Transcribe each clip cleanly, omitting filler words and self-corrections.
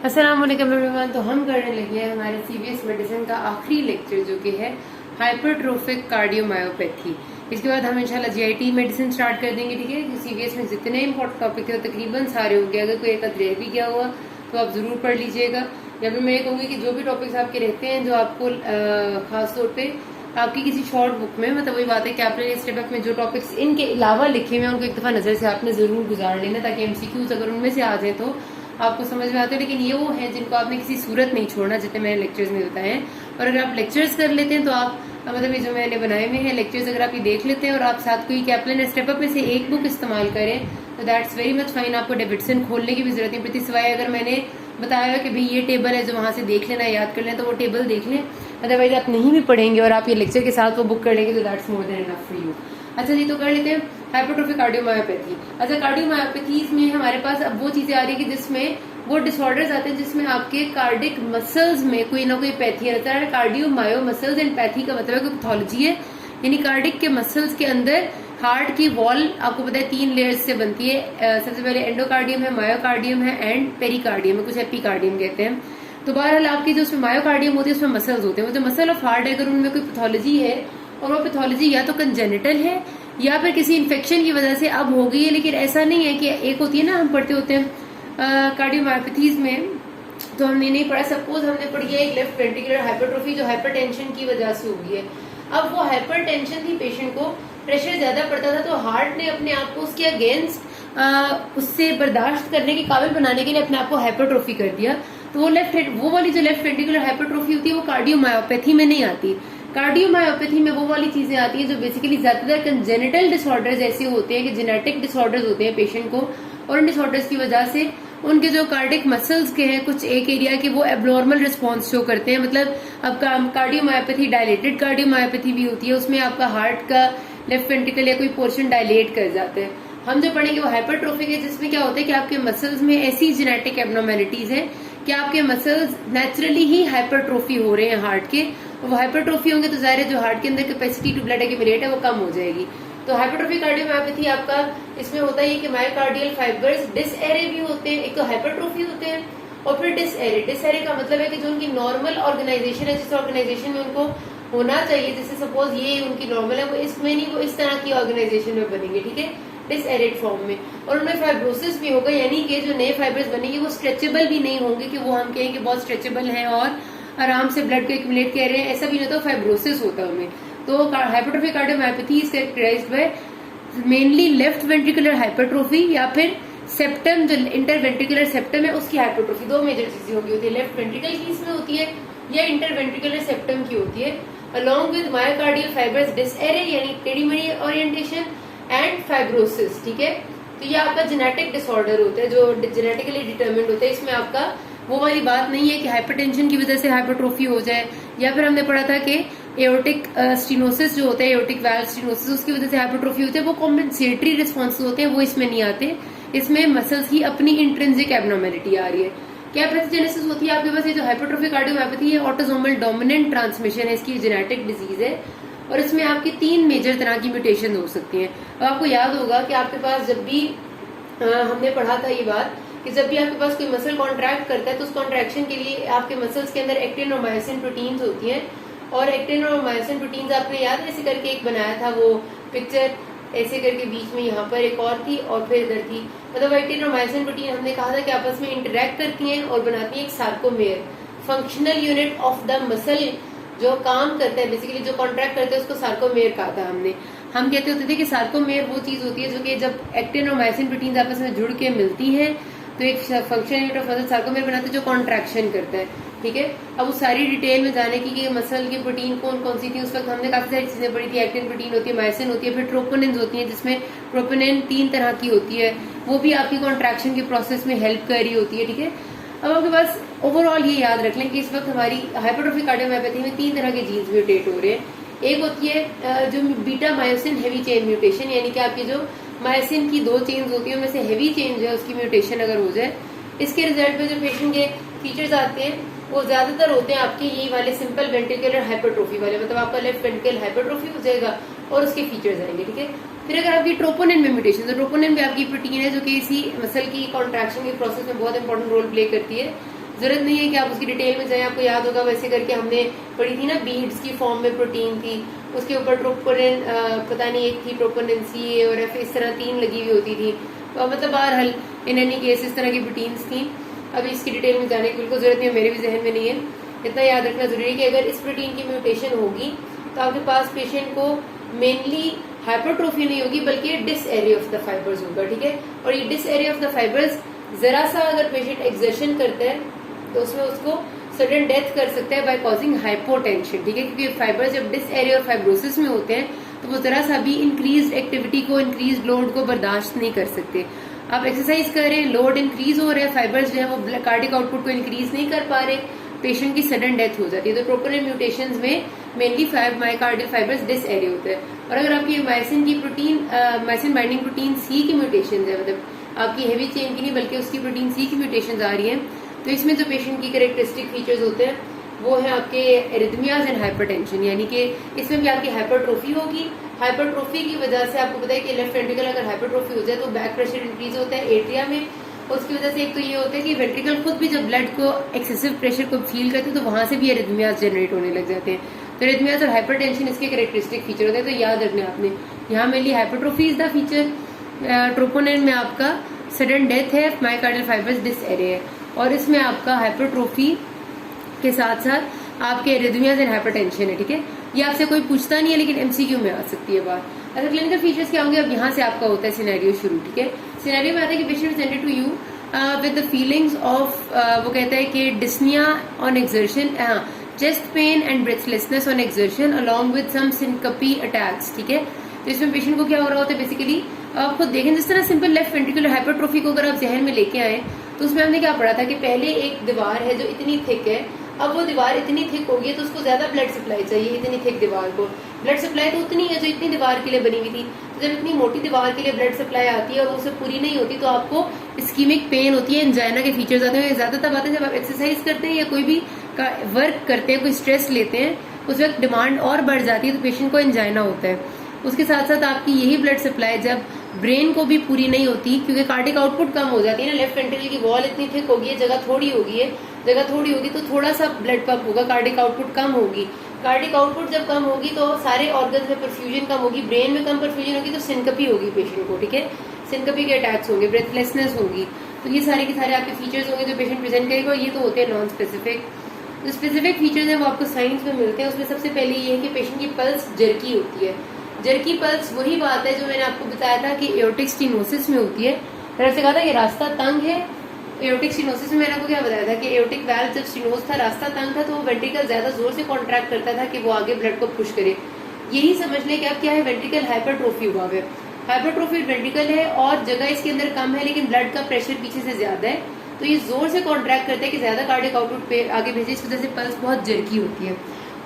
अस्सलाम वालेकुम एवरीवन। तो हम करने लगे हैं हमारे सीवीएस मेडिसिन का आखिरी लेक्चर जो कि है हाइपरट्रोफिक कार्डियोमायोपैथी। इसके बाद हम इंशाल्लाह जीआईटी मेडिसिन स्टार्ट कर देंगे। ठीक है, सीवीएस में जितने इंपॉर्टेंट टॉपिक है वो तकरीबन सारे होंगे। अगर कोई एक रह भी गया हुआ तो आप जरूर पढ़ लीजिएगा। या फिर मैं ये कहूंगी कि जो भी टॉपिक्स आपके रहते हैं जो आपको खास तौर पे आपकी किसी शॉर्ट बुक में, मतलब वही बात है कि आपने स्टेप अप में जो टॉपिक्स इनके अलावा लिखे हुए हैं उनको एक दफा नजर से आपने जरूर गुजार लेना, ताकि एमसीक्यूज अगर उनमें से आ जाए तो आपको समझ में आते हैं। लेकिन ये वो है जिनको आपने किसी सूरत नहीं छोड़ना, जितने मैंने लेक्चर्स में बताए हैं। और अगर आप लेक्चर्स कर लेते हैं तो आप मतलब ये जो मैंने बनाए हुए हैं लेक्चर्स अगर आप ये देख लेते हैं और आप साथ कोई कैप्लन स्टेप अप में से एक बुक इस्तेमाल करें तो दैट्स वेरी मच फाइन। आपको डेविडसन खोलने की भी जरूरत नहीं पड़ती, सिवाय अगर मैंने बताया कि भाई ये टेबल है जो वहां से देख लेना, याद कर लें, तो वो टेबल देख लें। अदरवाइज आप नहीं भी पढ़ेंगे और आप ये लेक्चर के साथ वो बुक कर लेंगे तो that's more than enough for you. अच्छा जी, तो कर लेते हैं हाइपरट्रोफिक कार्डियोमायोपैथी। अच्छा, कार्डियोमायोपैथीज में हमारे पास अब वो चीजें आ रही है कि जिसमें वो डिसऑर्डर्स आते हैं जिसमें आपके कार्डिक मसल्स में कोई ना कोई पैथी रहता है। कार्डियोमायो मसल्स एंड पैथी का मतलब है कोई पैथोलॉजी है, यानी कार्डिक के मसल्स के अंदर हार्ट की वॉल आपको पता है 3 लेयर्स से बनती है। सबसे पहले एंडोकार्डियम है, मायोकार्डियम है एंड पेरिकार्डियम है, कुछ एपिकार्डियम कहते हैं। तो बहरहाल आपकी जो उसमें मायोकार्डियम होती है उसमें मसल्स होते हैं। वो जो मसल ऑफ हार्ट है अगर उनमें कोई पैथोलॉजी है और वो पैथोलॉजी या तो कंजेनिटल है या फिर किसी इन्फेक्शन की वजह से अब हो गई है, लेकिन ऐसा नहीं है कि एक होती है ना, हम पढ़ते होते हैं कार्डियोमायोपैथीज में, तो हमने नहीं पढ़ा। सपोज हमने पढ़ी है एक लेफ्ट वेंट्रिकुलर हाइपरट्रोफी जो हाइपरटेंशन की वजह से होगी है। अब वो हाइपरटेंशन थी, पेशेंट को प्रेशर ज्यादा पड़ता था तो हार्ट ने अपने आप को उसके अगेंस्ट उससे बर्दाश्त करने के काबिल बनाने के लिए अपने आप को हाइपरट्रोफी कर दिया। तो वो वाली जो लेफ्ट वेंट्रिकुलर हाइपरट्रोफी होती है वो कार्डियोमायोपैथी में नहीं आती। कार्डियोमायोपैथी में वो वाली चीजें आती हैं जो बेसिकली ज्यादातर कंजेनिटल डिसऑर्डर्स ऐसे होते हैं कि जेनेटिक डिसऑर्डर्स होते हैं पेशेंट को, और उन डिसऑर्डर्स की वजह से उनके जो कार्डिक मसल्स के हैं कुछ एक एरिया के वो एब्नॉर्मल रिस्पॉन्स शो करते हैं। मतलब अब कार्डियोमायोपैथी डायलेटेड कार्डियोमायोपैथी भी होती है, उसमें आपका हार्ट का लेफ्ट वेंट्रिकल या कोई पोर्शन डायलेट कर जाते हैं। हम जो पढ़ेंगे वो हाइपरट्रोफिक है, जिसमें क्या होता है कि आपके मसल्स में ऐसी जेनेटिक एब्नॉर्मेलिटीज हैं कि आपके मसल्स नेचुरली ही हाइपरट्रोफी हो रहे हैं हार्ट के, और वो हाइपरट्रोफी होंगे तो जाहिर है जो हार्ट के अंदर कैपेसिटी टू ब्लड एक्यूमुलेट है वो कम हो जाएगी। तो हाइपरट्रोफिक कार्डियोमायोपैथी आपका इसमें होता है कि मायोकार्डियल फाइबर्स डिसएरे भी होते हैं, एक तो हाइपरट्रोफी होते हैं और फिर डिसएरे का मतलब है कि जो उनकी नॉर्मल ऑर्गेनाइजेशन है, जिस ऑर्गेनाइजेशन में उनको होना चाहिए, जैसे सपोज ये उनकी नॉर्मल है, वो इसमें नहीं, वो इस तरह की ऑर्गेनाइजेशन में बनेंगे, ठीक है, डिसएरेड फॉर्म में। और उनमें फाइब्रोसिस भी होगा, यानी कि जो नए फाइबर्स बनेंगे वो स्ट्रेचेबल भी नहीं होंगे कि वो हम कहें कि बहुत स्ट्रेचेबल है और आराम से ब्लड को एक्यूमुलेट कर रहे हैं, ऐसा भी नहीं होता, फाइब्रोसिस होता है उनमें। तो hypertrophic cardiomyopathy is characterised by mainly left ventricular hypertrophy या फिर सेप्टम, जो इंटरवेंट्रिकुलर सेप्टम है उसकी हाइपरट्रोफी। दो मेजर चीजें होगी, होती है लेफ्ट वेंट्रिकल की इसमें होती है या इंटरवेंट्रिकुलर सेप्टम की होती है, अलॉन्ग विद मायोकार्डियल फाइबर्स डिसएरे यानी टेढ़ी मेढ़ी ओरिएंटेशन एंड फाइब्रोसिस। ठीक है, तो ये आपका जेनेटिक डिसऑर्डर होता है जो जेनेटिकली डिटर्मिन्ड होता है। इसमें आपका वो वाली बात नहीं है कि हाइपरटेंशन की वजह से हाइपरट्रोफी हो जाए, या फिर हमने पढ़ा था कि एओर्टिक स्टीनोसिस जो होता है, एओर्टिक वाल्व स्टीनोसिस, उसकी वजह से हाइपरट्रोफी होती है, वो कॉम्पेंसेटरी रिस्पॉन्स होते हैं, वो इसमें नहीं आते। इसमें मसल्स की अपनी इंट्रिंसिक एब्नॉर्मेलिटी आ रही है। क्या पैथोजेनेसिस होती है आपके पास? ये जो हाइपरट्रोफिक कार्डियोमायोपैथी है ऑटोसोमल डोमिनेंट ट्रांसमिशन है, इसकी जेनेटिक डिजीज है और इसमें आपकी 3 मेजर तरह की म्यूटेशन हो सकती हैं। अब आपको याद होगा कि आपके पास जब भी हमने पढ़ा था ये बात कि जब भी आपके पास कोई मसल कॉन्ट्रैक्ट करता है तो उस कॉन्ट्रैक्शन के लिए आपके मसल्स के अंदर एक्टिन और मायोसिन प्रोटीन्स होती हैं, और एक्टिन और मायोसिन प्रोटीन्स आपने याद ऐसे करके एक बनाया था वो पिक्चर, ऐसे करके बीच में यहाँ पर एक और थी और फिर इधर थी। मतलब एक्टिन और मायोसिन प्रोटीन हमने कहा था कि आपस में इंटरेक्ट करती हैं और बनाती हैं एक sarcomere, functional unit of the muscle जो काम करता है, बेसिकली जो कॉन्ट्रैक्ट करता है उसको सार्कोमेयर कहा था हमने। हम कहते होते थे कि सार्कोमेयर वो चीज होती है जो कि जब एक्टिन और मायोसिन प्रोटीन आपस में जुड़ के मिलती है तो एक function unit of muscle sarcomere बनाते हैं जो कॉन्ट्रैक्शन करता है। ठीक है, अब उस सारी डिटेल में जाने की कि मसल की प्रोटीन कौन कौन सी थी, उस वक्त हमने काफी सारी चीजें पढ़ी थी। एक्टिन प्रोटीन होती है, मायोसिन होती है, फिर ट्रोपोनिन होती है, जिसमें ट्रोपोनिन 3 तरह की होती है, वो भी आपकी कॉन्ट्रैक्शन के प्रोसेस में हेल्प कर रही होती है। ठीक है, अब आपके पास ओवरऑल ये याद रख लें कि इस वक्त हमारी हाइपरट्रोफिक कार्डियोमायोपैथी में 3 तरह के जीन्स म्यूटेट हो रहे हैं। एक होती है जो beta myosin heavy chain mutation, यानी कि आपकी जो मायोसिन की 2 चेन्स होती है उनमें से हेवी चेन है उसकी म्यूटेशन अगर हो जाए, इसके रिजल्ट में जो पेशेंट के फीचर्स आते हैं वो ज्यादातर होते हैं आपके यही वाले सिंपल वेंट्रिकुलर हाइपरट्रोफी वाले, मतलब आपका लेफ्ट वेंट्रिकल हाइपरट्रोफी हो जाएगा और उसके फीचर्स आएंगे। ठीक है, फिर अगर आपकी ट्रोपोनिन में म्यूटेशन, तो ट्रोपोनिन भी आपकी प्रोटीन है जो कि इसी मसल की कॉन्ट्रैक्शन के प्रोसेस में बहुत इंपॉर्टेंट रोल प्ले करती है। जरूरत नहीं है कि आप उसकी डिटेल में जाएं। आपको याद होगा वैसे करके हमने पढ़ी थी ना, बीड्स की फॉर्म में प्रोटीन थी, उसके ऊपर ट्रोपोनिन पता नहीं एक थी ट्रोपोनिन सी और एफ, इस तरह 3 लगी हुई होती थी। तो मतलब बहरहाल इन एनी केस इस तरह की प्रोटीन्स थी। अभी इसकी डिटेल में जाने की बिल्कुल जरूरत नहीं है, मेरे भी जहन में नहीं है। इतना याद रखना जरूरी है कि अगर इस प्रोटीन की म्यूटेशन होगी तो आपके पास पेशेंट को मेनली हाइपरट्रोफी नहीं होगी बल्कि disarray of the fibres होगा, ठीक है। और ये disarray of the fibres जरा सा अगर पेशेंट एक्सर्शन करता है तो उसमें उसको सडन डेथ कर सकता है बाय कॉजिंग हाइपोटेंशन, ठीक है। क्योंकि फाइबर्स जब डिस एरिया और फाइब्रोसिस में होते हैं तो वो जरा सा भी इंक्रीज एक्टिविटी को, इंक्रीज लोड को बर्दाश्त नहीं कर सकते। आप एक्सरसाइज कर रहे हैं, लोड इंक्रीज हो रहा है, फाइबर्स जो है वो कार्डिक आउटपुट को इंक्रीज नहीं कर पा रहे, पेशेंट की सडन डेथ हो जाती है। तो ट्रोपोनिन म्यूटेशंस में mainly myocardial fibres disarray होते हैं। और अगर आपकी माइसिन की protein, myosin binding protein C की म्यूटेशन है, मतलब आपकी हेवी चेन की नहीं बल्कि उसकी प्रोटीन सी की म्यूटेशन आ रही है, तो इसमें जो पेशेंट की कैरेक्टरिस्टिक फीचर्स होते हैं वो है आपके एरिथमियाज एंड हाइपरटेंशन, यानी कि इसमें भी आपकी हाइपरट्रोफी होगी। हाइपरट्रोफी की वजह से आपको पता है कि लेफ्ट वेंट्रिकल अगर हाइपरट्रोफी हो जाए तो बैक प्रेशर इंक्रीज होता है एट्रिया में। उसकी वजह से एक तो ये होता है कि वेंट्रिकल खुद भी जब ब्लड को एक्सेसिव प्रेशर को फील करते हैं तो वहां से भी एरिथमियाज जनरेट होने लग जाते हैं। तो एरिथमियाज और हाइपरटेंशन इसके कैरेक्टरिस्टिक फीचर होते हैं। तो याद रखना आपने, यहाँ mainly hypertrophy is the feature, troponin में आपका सडन डेथ है, मायोकार्डियल फाइबर्स डिस एरिया है, और इसमें आपका हाइपरट्रोफी के साथ साथ आपके एरिथमियाज एंड हाइपरटेंशन है, ठीक है। ये आपसे कोई पूछता नहीं है लेकिन एमसीक्यू में आ सकती है बात। अच्छा, क्लिनिकल फीचर्स क्या होंगे, अब यहाँ से आपका होता है सिनेरियो शुरू, ठीक है। सिनेरियो में आता है कि patient presented to you with the feelings of, वो कहता है कि dyspnoea on exertion, chest pain and breathlessness on exertion along with some syncope attacks, ठीक है। तो इसमें पेशेंट को क्या हो रहा होता है, बेसिकली आप खुद देखें, जिस तरह सिंपल लेफ्ट वेंट्रिकुलर हाइपरट्रोफी को अगर आप जहन में लेके आए तो उसमें हमने क्या पढ़ा था कि पहले एक दीवार है जो इतनी थिक है, अब वो दीवार इतनी थिक होगी तो उसको ज्यादा ब्लड सप्लाई चाहिए। इतनी थिक दीवार को ब्लड सप्लाई तो उतनी है जो इतनी दीवार के लिए बनी हुई थी। तो जब इतनी मोटी दीवार के लिए ब्लड सप्लाई आती है और उसे पूरी नहीं होती तो आपको इस्कीमिक पेन होती है, एंजाइना के फीचर्स आते हैं। ज्यादा तब आते हैं जब आप एक्सरसाइज करते हैं या कोई भी वर्क करते हैं, कोई स्ट्रेस लेते हैं, उस वक्त डिमांड और बढ़ जाती है तो पेशेंट को एंजाइना होता है। उसके साथ साथ आपकी यही ब्लड सप्लाई जब ब्रेन को भी पूरी नहीं होती, क्योंकि कार्डिक आउटपुट कम हो जाती है ना, लेफ्ट वेंट्रिकल की वॉल इतनी थिक होगी है, जगह थोड़ी होगी तो थोड़ा सा ब्लड पंप होगा, कार्डिक आउटपुट कम होगी। कार्डिक आउटपुट जब कम होगी तो सारे ऑर्गन्स में परफ्यूजन कम होगी, ब्रेन में कम परफ्यूजन होगी तो सिनकपी होगी पेशेंट को, ठीक है। सिनकपी के अटैक्स होंगे, ब्रेथलेसनेस होगी। तो ये सारे के सारे आपके फीचर्स होंगे जो पेशेंट प्रेजेंट करेगा। ये तो होते हैं नॉन स्पेसिफिक। जो स्पेसिफिक फीचर्स हैं वो आपको साइंस में मिलते हैं। उसमें सबसे पहले ये है कि पेशेंट की पल्स जर्की होती है। जर्की पल्स वही बात है जो मैंने आपको बताया था कि एओर्टिक स्टेनोसिस में होती है। मैंने आपसे कहा था कि रास्ता तंग है। एओर्टिक स्टेनोसिस में मैंने आपको क्या बताया था कि एओर्टिक वाल्व जब स्टेनोस था, रास्ता तंग था, तो वो वेंट्रिकल ज्यादा जोर से कॉन्ट्रैक्ट करता था कि वो आगे ब्लड को पुश करे। यही समझ लें कि अब क्या है, वेंट्रिकल हाइपरट्रोफी हुआ है। हाइपरट्रोफी वेंट्रिकल है और जगह इसके अंदर कम है लेकिन ब्लड का प्रेशर पीछे से ज्यादा है, तो ये जोर से कॉन्ट्रैक्ट करता है कि ज्यादा कार्डिक आउटपुट पे आगे भेजे, इस वजह से पल्स बहुत जर्की होती है।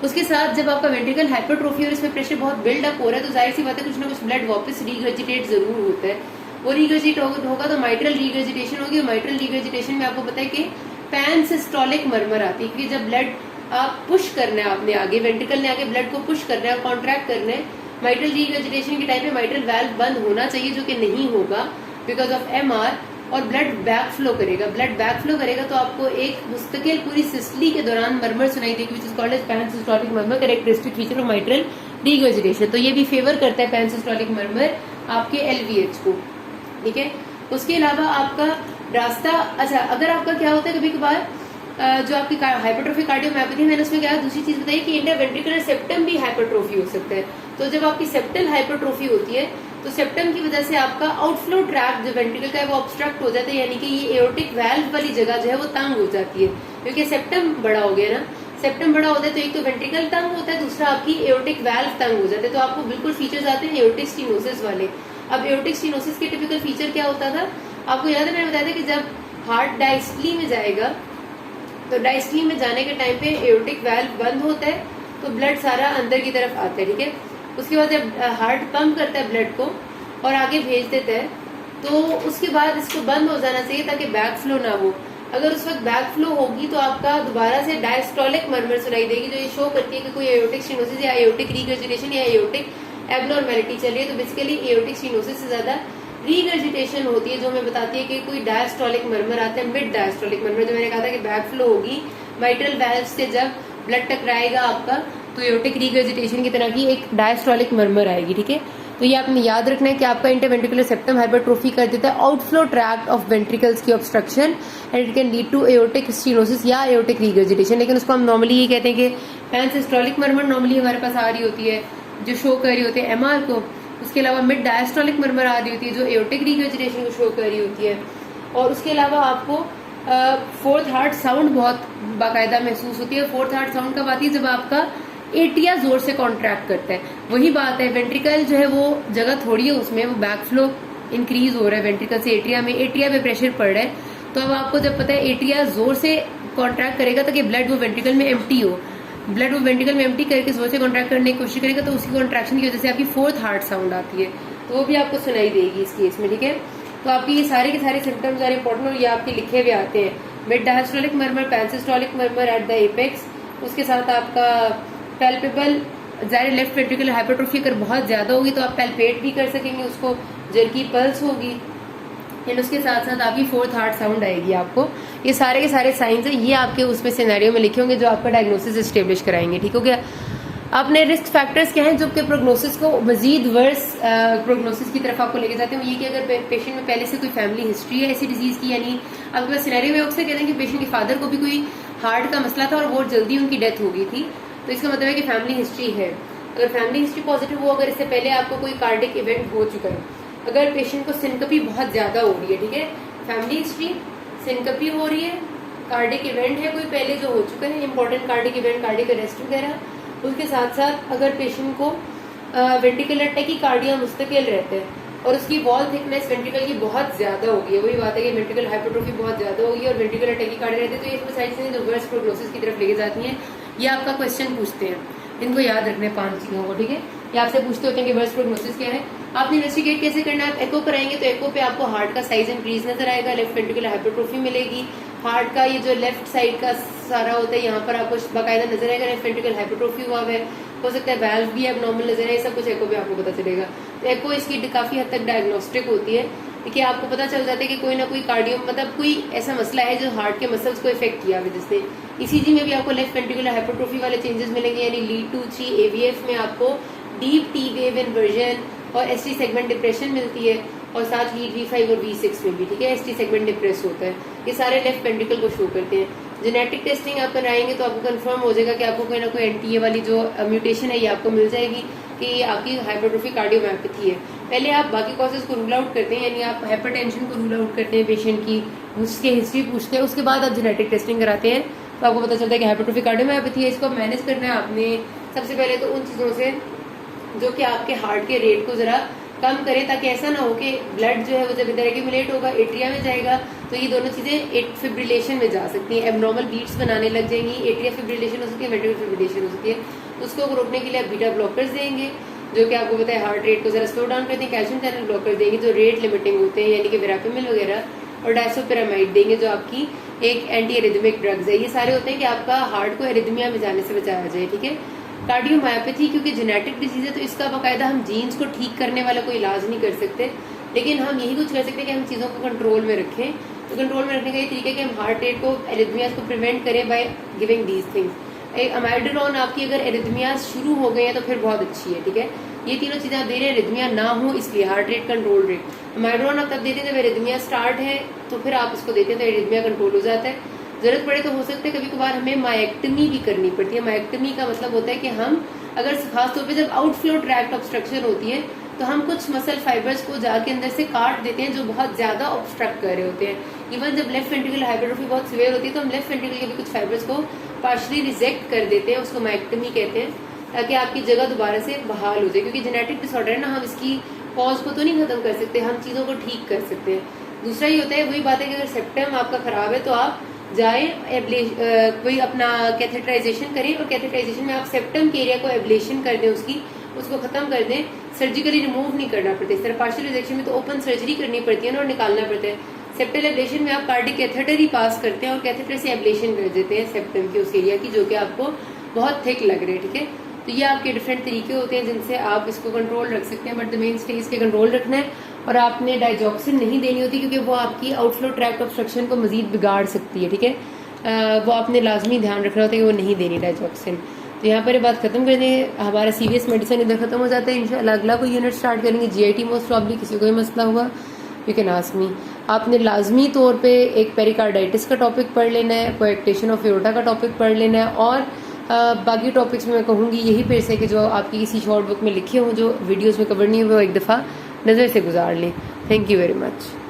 उसके साथ जब आपका वेंट्रिकल हाइपरट्रोफी और इसमें प्रेशर बहुत बिल्ड अप हो रहा है तो जाहिर सी बात है कुछ ना कुछ ब्लड वापस रीगर्जिटेट जरूर होता है। वो रीगर्जिटेट होगा तो माइट्रल रीगर्जिटेशन होगी। माइट्रल रीगर्जिटेशन में आपको पता है कि पैन सिस्टोलिक मर्मर आती है, क्योंकि जब ब्लड आप पुश करना है, आपने आगे वेंट्रिकल ने आगे ब्लड को पुश करना है और कॉन्ट्रैक्ट करना है, माइट्रल रीगर्जिटेशन के टाइम पे माइट्रल वाल्व बंद होना चाहिए, जो कि नहीं होगा बिकॉज ऑफ एमआर, और ब्लड बैक फ्लो करेगा। ब्लड बैक फ्लो करेगा तो आपको एक मुस्तकिल पूरी सिस्टली के दौरान मर्मर सुनाई देगी, which is called as pan systolic murmur, characteristic feature of mitral regurgitation. तो ये भी फेवर करता है पैन सिस्टोलिक मर्मर आपके एलवीएच को, ठीक है। उसके अलावा आपका रास्ता, अच्छा अगर आपका क्या होता है कभी कभार जो आपकी हाइपरट्रोफी कार्डियोमायोपैथी, मैंने उसमें क्या दूसरी चीज बताई कि इंटरवेंट्रिकुलर सेप्टम भी हाइपरट्रोफी हो सकता है। तो जब आपकी सेप्टल हाइपरट्रोफी होती है तो सेप्टम की वजह से आपका आउटफ्लो ट्रैक्ट जो वेंट्रिकल का है वो ऑब्स्ट्रक्ट हो जाता है, यानी कि ये एओर्टिक वाल्व वाली जगह जो है वो तंग हो जाती है, क्योंकि सेप्टम बड़ा हो गया ना। सेप्टम बड़ा होता है तो एक तो वेंट्रिकल तंग होता है, दूसरा आपकी एओर्टिक वाल्व तंग हो जाता है। तो आपको बिल्कुल फीचर्स आते हैं एओर्टिक स्टेनोसिस वाले। अब एओर्टिक स्टेनोसिस के टिपिकल फीचर क्या होता था आपको याद है, मैंने बताया था कि जब हार्ट डायस्टली में जाएगा तो डायस्टली में जाने के टाइम पे एओर्टिक वाल्व बंद होता है तो ब्लड सारा अंदर की तरफ आता है, ठीक है। उसके बाद जब हार्ट पंप करता है ब्लड को और आगे भेज देता है तो उसके बाद इसको बंद हो जाना चाहिए ताकि बैक फ्लो ना हो। अगर उस वक्त बैक फ्लो होगी तो आपका दोबारा से डायस्टोलिक मर्मर सुनाई देगी, जो ये शो करती है कि कोई एओर्टिक स्टेनोसिस या एओर्टिक रीगर्जिटेशन या एओर्टिक एबनॉर्मैलिटी चल रही है। तो बेसिकली एओर्टिक स्टेनोसिस से ज्यादा रीगर्जिटेशन होती है जो हमें बताती है कि कोई डायस्टोलिक मर्मर आता है, मिड डायस्टोलिक मर्मर, जो मैंने कहा था कि बैक फ्लो होगी माइट्रल वाल्व से, जब ब्लड टकराएगा आपका तो एओर्टिक रीगर्जिटेशन की तरह की एक डायस्टोलिक मर्मर आएगी, ठीक है। तो ये आपने याद रखना है कि आपका इंटरवेंट्रिकुलर सेप्टम हाइपरट्रोफी कर देता है आउटफ्लो ट्रैक्ट ऑफ वेंट्रिकल्स की obstruction and it can lead to aortic stenosis या एओर्टिक रीगर्जिटेशन। लेकिन उसको हम नॉर्मली ये कहते हैं कि पैनसिस्टोलिक मर्मर नॉर्मली हमारे पास आ रही होती है जो शो कर रही होती है एमआर को, उसके अलावा मिड डायस्टोलिक मर्मर आ रही होती है जो एओर्टिक रीगर्जिटेशन को शो कर रही होती है। और उसके अलावा आपको फोर्थ हार्ट साउंड बहुत बाकायदा महसूस होती है। फोर्थ हार्ट साउंड कब आती है? जब आपका एट्रिया जोर से कॉन्ट्रैक्ट करता है। वही बात है, वेंट्रिकल जो है वो जगह थोड़ी है, उसमें वो बैक फ्लो इंक्रीज हो रहा है वेंट्रिकल से एट्रिया में, एट्रिया पे प्रेशर पड़ रहा है। तो अब आपको जब पता है एट्रिया जोर से कॉन्ट्रैक्ट करेगा ताकि ब्लड वो वेंट्रिकल में एम्प्टी हो, ब्लड वो वेंट्रिकल में एम्प्टी करके जोर से कॉन्ट्रैक्ट करने की कोशिश करेगा, तो उसकी कॉन्ट्रैक्शन की वजह से आपकी फोर्थ हार्ट साउंड आती है, तो वो भी आपको सुनाई देगी इस केस में, ठीक है। तो आपके ये सारे के सारे सिम्टम्स आर इंपॉर्टेंट और ये आपके लिखे हुए आते हैं। Mid diastolic murmur, pansystolic murmur at the apex, उसके साथ आपका पैल्पेबल ज़ाहिर लेफ्ट वेंट्रिकुलर हाइपरट्रोफी अगर बहुत ज्यादा होगी तो आप पैल्पेट भी कर सकेंगे उसको, जर्की पल्स होगी एंड उसके साथ साथ आपकी फोर्थ हार्ट साउंड आएगी आपको। ये सारे के सारे साइंस हैं, ये आपके उसमें सिनेरियो में लिखे होंगे जो आपका डायग्नोसिस एस्टेब्लिश कराएंगे, ठीक हो गया। अपने रिस्क फैक्टर्स क्या हैं जो कि प्रोग्नोसिस को मजीद वर्स प्रोग्नोसिस की तरफ आपको लेके जाते हैं? ये कि अगर पेशेंट में पहले से कोई फैमिली हिस्ट्री है ऐसी डिजीज की, यानी आपके पास सिनेरियो में अक्सर कहते हैं कि पेशेंट के फादर को भी कोई हार्ट का मसला था और बहुत जल्दी उनकी डेथ हो गई थी, तो इसका मतलब है कि फैमिली हिस्ट्री है। अगर फैमिली हिस्ट्री पॉजिटिव हो, अगर इससे पहले आपको कोई कार्डिक इवेंट हो चुका है, अगर पेशेंट को सिनकपी बहुत ज्यादा हो रही है, ठीक है, फैमिली हिस्ट्री, सिनकपी हो रही है, कार्डिक इवेंट है कोई पहले जो हो चुका है, important cardiac event, cardiac arrest वगैरह, उसके साथ साथ अगर पेशेंट को वेंट्रिकुलर टैकीकार्डिया मुस्तकिल रहते हैं और उसकी वॉल थिकनेस वेंट्रिकल की बहुत ज्यादा होगी, वही बात है कि वेंट्रिकल हाइपरट्रोफी बहुत ज्यादा होगी और वेंट्रिकुलर टैकीकार्डिया रहते हैं, तो ये साइड से जो वर्स्ट प्रोग्नोसिस की तरफ लेके जाती हैं। ये आपका क्वेश्चन पूछते हैं, इनको याद रखने 5 चीजों को, ठीक है। ये आपसे पूछते होते हैं कि वर्स्ट प्रोग्नोसिस क्या है। आपने इन्वेस्टिगेट कैसे करना है? आप एको कराएंगे तो एको पे आपको हार्ट का साइज इंक्रीज नजर आएगा, लेफ्ट वेंट्रिकुलर हाइपरट्रोफी मिलेगी, हार्ट का ये जो लेफ्ट साइड का सारा होता है यहाँ पर आपको बाकायदा नजर आएगा लेफ्ट वेंट्रिकुलर हाइपरट्रोफी हुआ है, हो सकता है वाल्व भी एबनॉर्मल नजर आए, सब कुछ एको पे आपको पता चलेगा। तो एको इसकी काफी हद तक डायग्नोस्टिक होती है कि आपको पता चल जाता है कि कोई ना कोई कार्डियो मतलब कोई ऐसा मसला है जो हार्ट के मसल्स को इफेक्ट किया है, जिससे ईसीजी में भी आपको लेफ्ट वेंट्रिकुलर हाइपरट्रोफी वाले चेंजेस मिलेंगे, यानी लीड टू 3 एवीएफ में आपको डीप टी वेव इन्वर्जन और एसटी सेगमेंट डिप्रेशन मिलती है और साथ लीड V5 और V6 में भी, ठीक है, एसटी सेगमेंट डिप्रेस होता है। ये सारे लेफ्ट वेंट्रिकल को शो करते हैं। जेनेटिक टेस्टिंग आप कराएंगे तो आपको कंफर्म हो जाएगा कि आपको कोई ना कोई एनटीए वाली जो म्यूटेशन है ये आपको मिल जाएगी कि आपकी हाइपरट्रोफी कार्डियोमायोपैथी है। पहले आप बाकी कॉजेज को रूल आउट करते हैं, यानी आप हाइपरटेंशन को रूल आउट करते हैं पेशेंट की, उसकी हिस्ट्री पूछते हैं, उसके बाद आप जेनेटिक टेस्टिंग कराते हैं तो आपको पता चलता है कि हाइपरट्रोफी कार्डियोमायोपैथी है। इसको मैनेज करना है आपने सबसे पहले तो उन चीजों से जो कि आपके हार्ट के रेट को जरा कम करें, ताकि ऐसा ना हो कि ब्लड जो है वो जब इधर एक्यूमुलेट होगा एट्रिया में जाएगा तो ये दोनों चीजें फिब्रिलेशन में जा सकती हैं, एबनॉर्मल बीट्स बनाने लग जाएंगी, एट्रिया फिब्रिलेशन हो सकती है, वेंट्रिकुलर फिब्रिलेशन हो सकती है। तो उसको रोकने के लिए आप बीटा ब्लॉकर्स देंगे जो कि आपको पता है हार्ट रेट को जरा स्लो डाउन करते हैं, कैल्शियम चैनल ब्लॉकर देंगे जो रेट लिमिटिंग होते हैं यानी कि वेरापिमिल वगैरह, और डायसोपिरामाइड देंगे जो आपकी एक एंटी एरिथमिक ड्रग्स है। ये सारे होते हैं कि आपका हार्ट को एरिथमिया में जाने से बचाया जाए, ठीक है। कार्डियोमायोपैथी क्योंकि जेनेटिक डिजीज है तो इसका बाकायदा हम जीन्स को ठीक करने वाला कोई इलाज नहीं कर सकते, लेकिन हम यही कुछ कर सकते हैं कि हम चीज़ों को कंट्रोल में रखें। तो कंट्रोल में रखने का ये तरीका है कि हम हार्ट रेट को एरिथमियाज को प्रिवेंट करें बाय गिविंग दीज थिंग्स। अमाइड्रोन आपकी अगर एरिथमियाज शुरू हो गए हैं तो फिर बहुत अच्छी है, ठीक है। ये तीनों चीजें आप दे रहे हैं एरिथमिया ना हो इसलिए, हार्ट रेट, कंट्रोल रेट। अमाइड्रोन आप तब देते हैं जब एरिथमिया स्टार्ट है तो फिर आप इसको देते हैं तो एरिथमिया कंट्रोल हो जाता है। जरूरत पड़े तो हो सकता है कभी कभार हमें माइक्टमी भी करनी पड़ती है। माइक्टमी का मतलब होता है कि हम अगर खासतौर पे जब आउटफ्लो ट्रैक्ट ऑब्स्ट्रक्शन होती है तो हम कुछ मसल फाइबर्स को जाके अंदर से काट देते हैं जो बहुत ज्यादा ऑब्स्ट्रक्ट कर रहे होते हैं। इवन जब लेफ्ट वेंट्रिकुलर हाइपरट्रोफी बहुत सिवियर होती है तो हम लेफ्ट वेंट्रिकल के भी कुछ फाइबर्स को पार्शली रिजेक्ट कर देते हैं, उसको माइक्टमी कहते हैं, ताकि आपकी जगह दोबारा से बहाल हो जाए। क्योंकि जेनेटिक डिसऑर्डर है ना, हम इसकी कॉज को तो नहीं खत्म कर सकते, हम चीजों को ठीक कर सकते हैं। दूसरा ये होता है, वही बात है कि अगर सेप्टम आपका खराब है तो आप जाए कोई अपना कैथेटराइजेशन करें, और कैथेटराइजेशन में आप सेप्टम के एरिया को एब्लेशन कर दें, उसको खत्म कर दें, सर्जिकली रिमूव नहीं करना पड़ता। इस तरह पार्शियल रिजेक्शन में तो ओपन सर्जरी करनी पड़ती है ना और निकालना पड़ता है। सेप्टल एब्लेशन में आप कार्डिक कैथेटर ही पास करते हैं और कैथेटर से एब्लेशन कर देते हैं सेप्टम की उस एरिया की जो कि आपको बहुत थिक लग रहे हैं, ठीक है। तो ये आपके डिफरेंट तरीके होते हैं जिनसे आप इसको कंट्रोल रख सकते हैं, बट द मेन स्टे इसके कंट्रोल रखना है और आपने डाइजॉक्सिन नहीं देनी होती क्योंकि वो आपकी आउटफ्लो ट्रैक्ट ऑब्स्ट्रक्शन को मजीद बिगाड़ सकती है, ठीक है। वो आपने लाजमी ध्यान रखना होता है कि वो नहीं देनी डाइजॉक्सिन। तो यहाँ पर ये बात खत्म कर दें, हमारा CVS मेडिसिन इधर खत्म हो जाता है। इंशाल्लाह अगला कोई यूनिट स्टार्ट करेंगे GIT मोस्ट प्रॉब्ली। किसी को भी मसला हुआ यू कैन आस्क मी। आपने लाजमी तौर पे एक पेरिकार्डाइटिस का टॉपिक पढ़ लेना है, कोएक्टेशन ऑफ एओर्टा का टॉपिक पढ़ लेना है, और बाकी टॉपिक्स में मैं कहूँगी यही फिर से कि जो आपकी किसी शॉर्ट बुक में लिखे हों, जो वीडियोज़ में कवर नहीं हुए, वो एक दफ़ा नज़र से गुजार लें। Thank you very much.